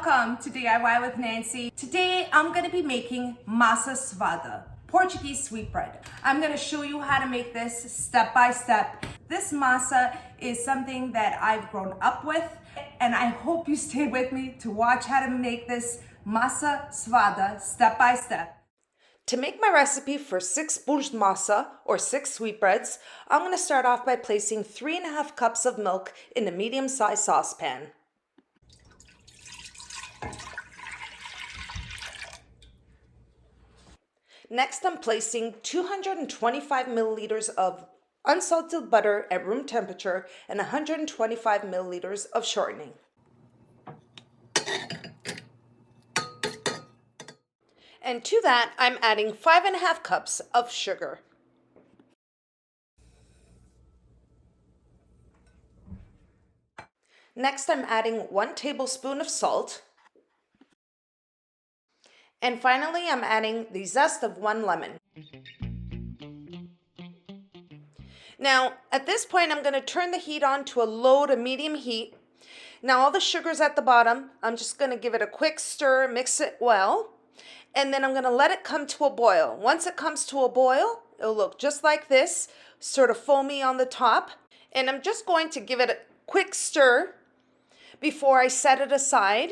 Welcome to DIY with Nancy. Today I'm going to be making Massa Sovada, Portuguese sweetbread. I'm going to show you how to make this step by step. This masa is something that I've grown up with, and I hope you stay with me to watch how to make this Massa Sovada step by step. To make my recipe for 6 bolos de massa, or 6 sweetbreads, I'm going to start off by placing 3.5 cups of milk in a medium-sized saucepan. Next, I'm placing 225 milliliters of unsalted butter at room temperature and 125 milliliters of shortening. And to that, I'm adding 5.5 cups of sugar. Next, I'm adding 1 tablespoon of salt. And finally, I'm adding the zest of 1 lemon. Now, at this point, I'm going to turn the heat on to a low to medium heat. Now, all the sugar's at the bottom. I'm just going to give it a quick stir, mix it well. And then I'm going to let it come to a boil. Once it comes to a boil, it'll look just like this, sort of foamy on the top. And I'm just going to give it a quick stir before I set it aside.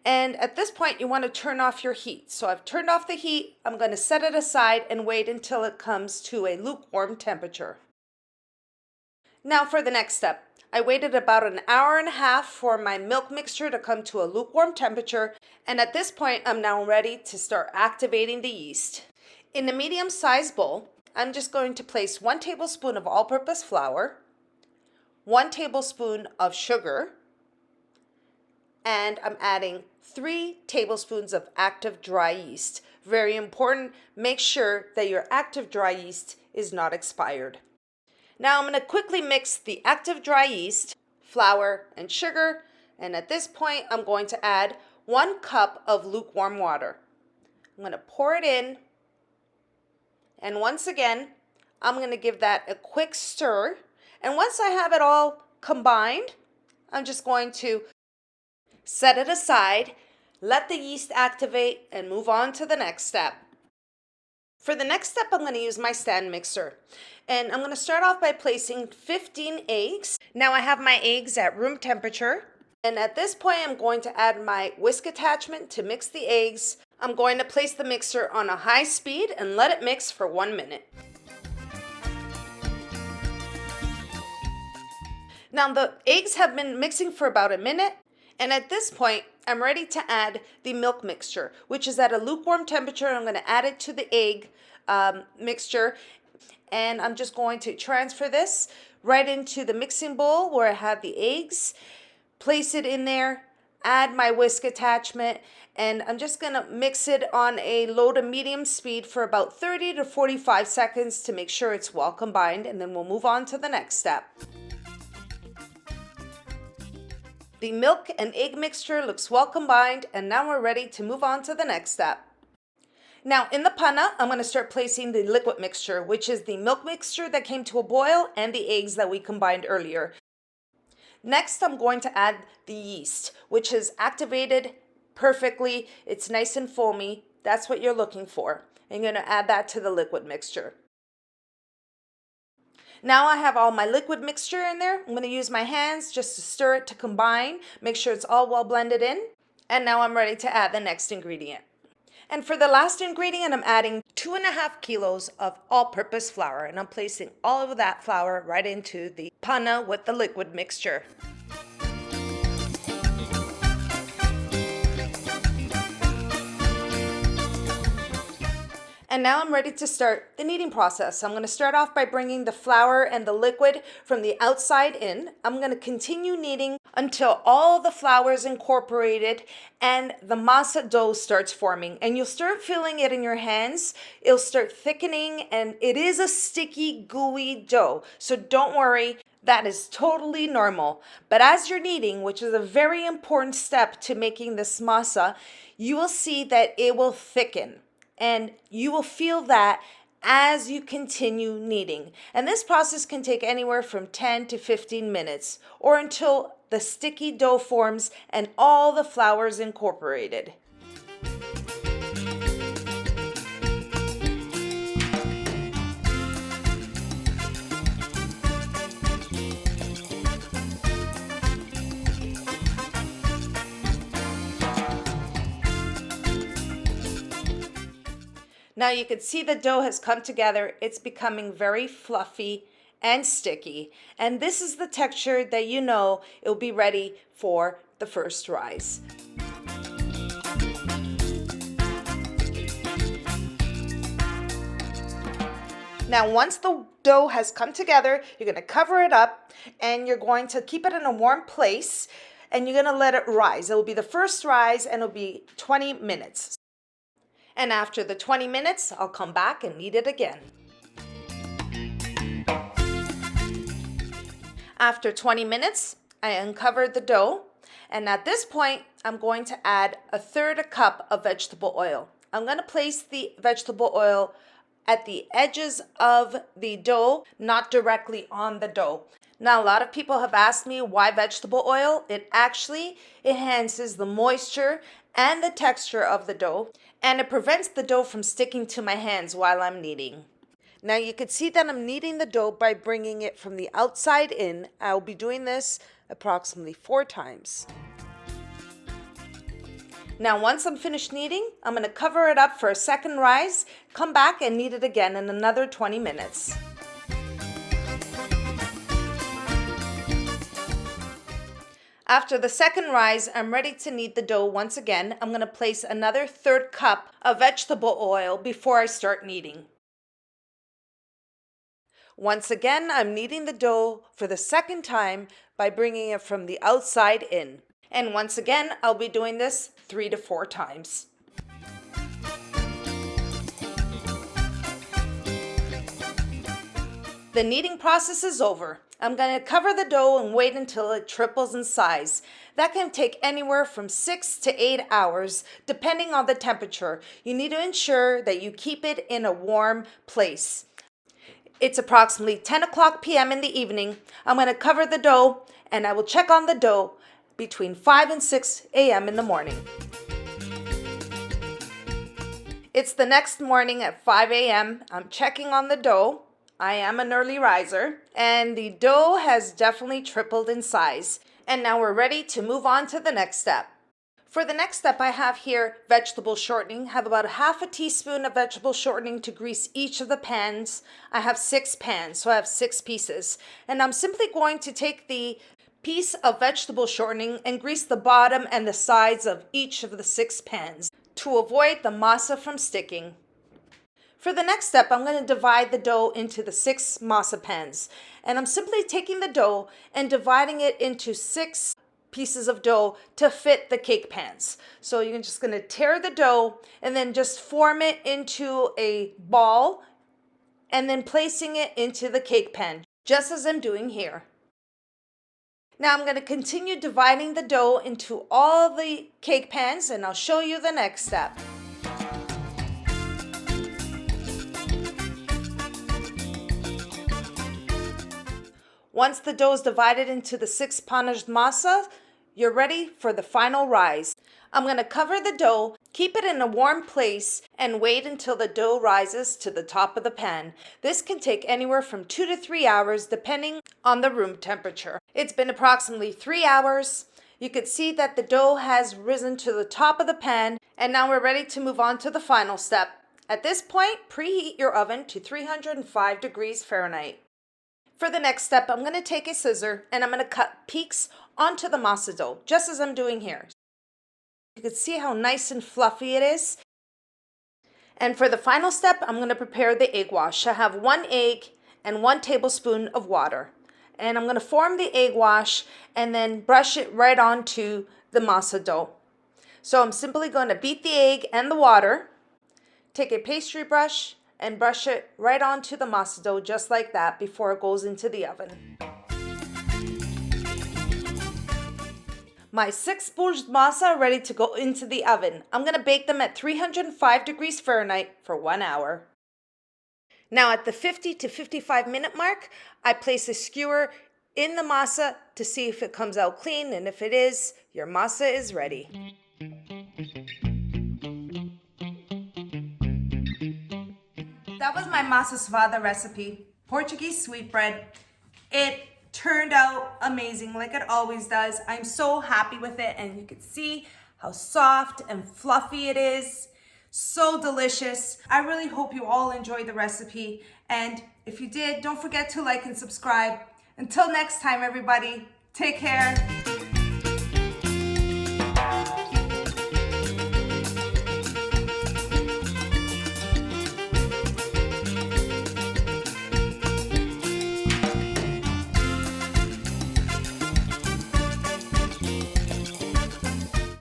And at this point, you want to turn off your heat. So I've turned off the heat. I'm going to set it aside and wait until it comes to a lukewarm temperature. Now for the next step. I waited about an hour and a half for my milk mixture to come to a lukewarm temperature. And at this point, I'm now ready to start activating the yeast. In a medium-sized bowl, I'm just going to place 1 tablespoon of all-purpose flour, 1 tablespoon of sugar, and I'm adding 3 tablespoons of active dry yeast. Very important, make sure that your active dry yeast is not expired. Now I'm going to quickly mix the active dry yeast, flour, and sugar, and at this point I'm going to add 1 cup of lukewarm water. I'm going to pour it in, and once again I'm going to give that a quick stir, and once I have it all combined, I'm just going to set it aside, let the yeast activate, and move on to the next step. For the next step, I'm going to use my stand mixer. And I'm going to start off by placing 15 eggs. Now I have my eggs at room temperature. And at this point, I'm going to add my whisk attachment to mix the eggs. I'm going to place the mixer on a high speed and let it mix for 1 minute. Now the eggs have been mixing for about a minute. And at this point, I'm ready to add the milk mixture, which is at a lukewarm temperature. I'm going to add it to the egg mixture, and I'm just going to transfer this right into the mixing bowl where I have the eggs, place it in there, add my whisk attachment, and I'm just going to mix it on a low to medium speed for about 30 to 45 seconds to make sure it's well combined, and then we'll move on to the next step. The milk and egg mixture looks well combined, and now we're ready to move on to the next step. Now in the panna, I'm going to start placing the liquid mixture, which is the milk mixture that came to a boil and the eggs that we combined earlier. Next, I'm going to add the yeast, which is activated perfectly. It's nice and foamy. That's what you're looking for. I'm going to add that to the liquid mixture. Now I have all my liquid mixture in there. I'm going to use my hands just to stir it to combine, make sure it's all well blended in. And now I'm ready to add the next ingredient. And for the last ingredient, I'm adding 2.5 kilos of all-purpose flour. And I'm placing all of that flour right into the panna with the liquid mixture. And now I'm ready to start the kneading process. I'm going to start off by bringing the flour and the liquid from the outside in. I'm going to continue kneading until all the flour is incorporated and the masa dough starts forming. And you'll start feeling it in your hands. It'll start thickening, and it is a sticky, gooey dough. So don't worry. That is totally normal. But as you're kneading, which is a very important step to making this masa, you will see that it will thicken. And you will feel that as you continue kneading. And this process can take anywhere from 10 to 15 minutes or until the sticky dough forms and all the flour is incorporated. Now you can see the dough has come together. It's becoming very fluffy and sticky. And this is the texture that you know it will be ready for the first rise. Now once the dough has come together, you're going to cover it up and you're going to keep it in a warm place and you're going to let it rise. It will be the first rise and it'll be 20 minutes. And after the 20 minutes, I'll come back and knead it again. After 20 minutes, I uncovered the dough. And at this point, I'm going to add 1/3 cup of vegetable oil. I'm going to place the vegetable oil at the edges of the dough, not directly on the dough. Now, a lot of people have asked me why vegetable oil. It actually enhances the moisture and the texture of the dough, and it prevents the dough from sticking to my hands while I'm kneading. Now you can see that I'm kneading the dough by bringing it from the outside in. I'll be doing this approximately 4 times. Now once I'm finished kneading, I'm going to cover it up for a second rise, come back and knead it again in another 20 minutes. After the second rise, I'm ready to knead the dough once again. I'm going to place another 1/3 cup of vegetable oil before I start kneading. Once again, I'm kneading the dough for the second time by bringing it from the outside in. And once again, I'll be doing this 3 to 4 times. The kneading process is over. I'm going to cover the dough and wait until it triples in size. That can take anywhere from 6 to 8 hours, depending on the temperature. You need to ensure that you keep it in a warm place. It's approximately 10 o'clock p.m. in the evening. I'm going to cover the dough and I will check on the dough between 5 and 6 a.m. in the morning. It's the next morning at 5 a.m. I'm checking on the dough. I am an early riser, and the dough has definitely tripled in size. And now we're ready to move on to the next step. For the next step, I have here vegetable shortening. I have about 1/2 teaspoon of vegetable shortening to grease each of the pans. I have 6 pans, so I have 6 pieces. And I'm simply going to take the piece of vegetable shortening and grease the bottom and the sides of each of the 6 pans to avoid the masa from sticking. For the next step, I'm going to divide the dough into the 6 masa pans. And I'm simply taking the dough and dividing it into 6 pieces of dough to fit the cake pans. So you're just going to tear the dough and then just form it into a ball and then placing it into the cake pan, just as I'm doing here. Now I'm going to continue dividing the dough into all the cake pans and I'll show you the next step. Once the dough is divided into the 6 panes masa, you're ready for the final rise. I'm going to cover the dough, keep it in a warm place, and wait until the dough rises to the top of the pan. This can take anywhere from 2 to 3 hours depending on the room temperature. It's been approximately 3 hours. You can see that the dough has risen to the top of the pan, and now we're ready to move on to the final step. At this point, preheat your oven to 305 degrees Fahrenheit. For the next step, I'm going to take a scissor and I'm going to cut peaks onto the masa dough, just as I'm doing here. You can see how nice and fluffy it is. And for the final step, I'm going to prepare the egg wash. I have 1 egg and 1 tablespoon of water. And I'm going to form the egg wash and then brush it right onto the masa dough. So I'm simply going to beat the egg and the water, take a pastry brush, and brush it right onto the masa dough just like that before it goes into the oven. My 6 sponge masa are ready to go into the oven. I'm going to bake them at 305 degrees Fahrenheit for 1 hour. Now at the 50 to 55 minute mark, I place a skewer in the masa to see if it comes out clean, and if it is, your masa is ready. That was my Massa Sovada recipe, Portuguese sweetbread. It turned out amazing like it always does. I'm so happy with it, and you can see how soft and fluffy it is. So delicious. I really hope you all enjoyed the recipe, and if you did, don't forget to like and subscribe. Until next time, everybody, take care.